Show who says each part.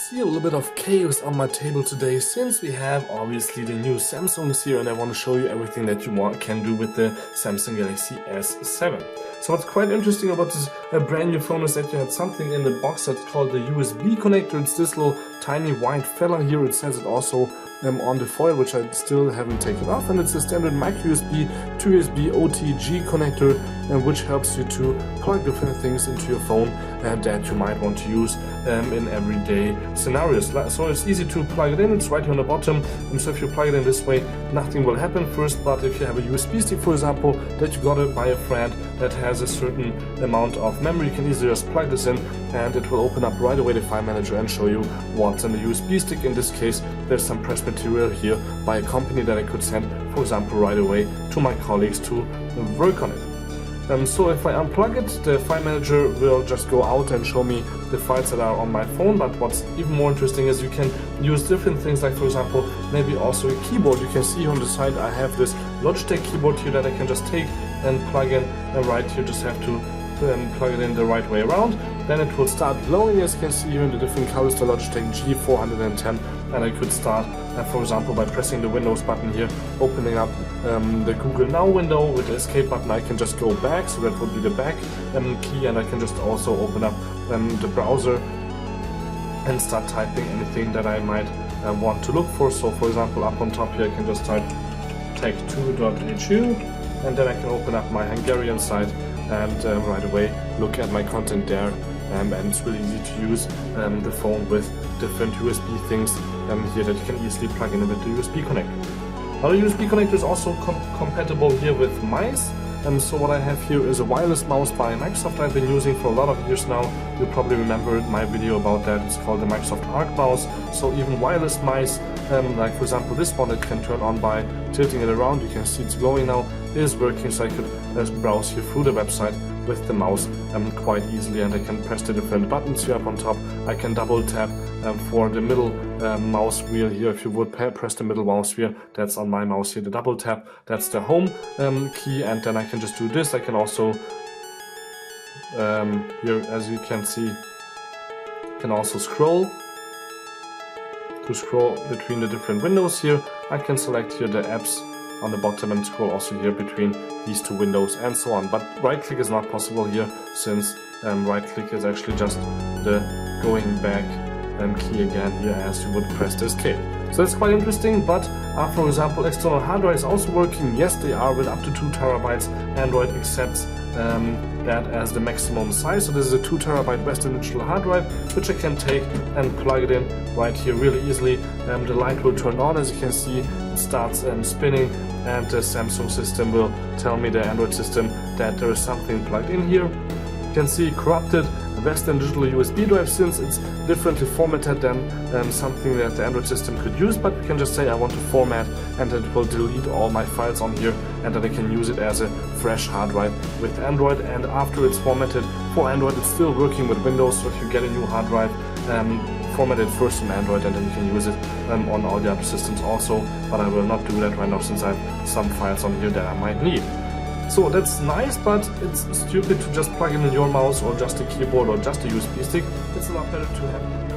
Speaker 1: see a little bit of chaos on my table today since we have obviously the new Samsungs here, and I want to show you everything that you can do with the Samsung Galaxy S7. So what's quite interesting about this brand new phone is that you had something in the box that's called the USB connector. It's this little tiny white fella here. It says it also on the foil, which I still haven't taken off, and it's a standard micro USB to USB OTG connector, which helps you to plug different things into your phone that you might want to use in everyday scenarios. So it's easy to plug it in. It's right here on the bottom, and so if you plug it in this way, nothing will happen first. But if you have a USB stick, for example, that you got it by a friend that has a certain amount of memory, you can easily just plug this in, and it will open up right away the file manager and show you what's in the USB stick. In this case, there's some press material here by a company that I could send, for example, right away to my colleagues to work on it. So if I unplug it, the file manager will just go out and show me the files that are on my phone. But what's even more interesting is you can use different things, like for example, maybe also a keyboard. You can see on the side I have this Logitech keyboard here that I can just take and plug in, and right here just have to plug it in the right way around. Then it will start glowing, as you can see here in the different colors, the Logitech G410, and I could start, for example, by pressing the Windows button here, opening up the Google Now window. With the escape button I can just go back, so that would be the back key, and I can just also open up the browser and start typing anything that I might want to look for. So for example, up on top here I can just type tech2.hu, and then I can open up my Hungarian site and right away look at my content there, and it's really easy to use the phone with different USB things here that you can easily plug in with the USB connector. Now the USB connector is also compatible here with mice. So what I have here is a wireless mouse by Microsoft I've been using for a lot of years now. You probably remember my video about that. It's called the Microsoft Arc mouse. So even wireless mice, like for example this one, that can turn on by tilting it around. You can see it's glowing now, is working, so I could browse here through the website with the mouse quite easily, and I can press the different buttons here up on top. I can double tap for the middle mouse wheel here. If you would press the middle mouse wheel, that's on my mouse here, the double tap, that's the home key, and then I can just do this. I can also here, as you can see, can also scroll between the different windows here. I can select here the apps on the bottom and scroll also here between these two windows and so on. But right click is not possible here, since right click is actually just the going back key again here as you would press the escape. So that's quite interesting. But for example, external hard drive is also working. Yes, they are with up to 2 terabytes. Android accepts that as the maximum size. So this is a 2 terabyte Western Digital hard drive, which I can take and plug it in right here really easily. The light will turn on, as you can see, it starts spinning, and the Samsung system will tell me, the Android system, that there is something plugged in here. You can see corrupted Western Digital USB drive, since it's differently formatted than something that the Android system could use. But we can just say I want to format, and it will delete all my files on here, and then I can use it as a fresh hard drive with Android. And after it's formatted for Android, it's still working with Windows. So if you get a new hard drive, format it first on Android, and then you can use it on all the other systems also. But I will not do that right now, since I have some files on here that I might need. So that's nice, but it's stupid to just plug in your mouse or just a keyboard or just a USB stick. It's a lot better to have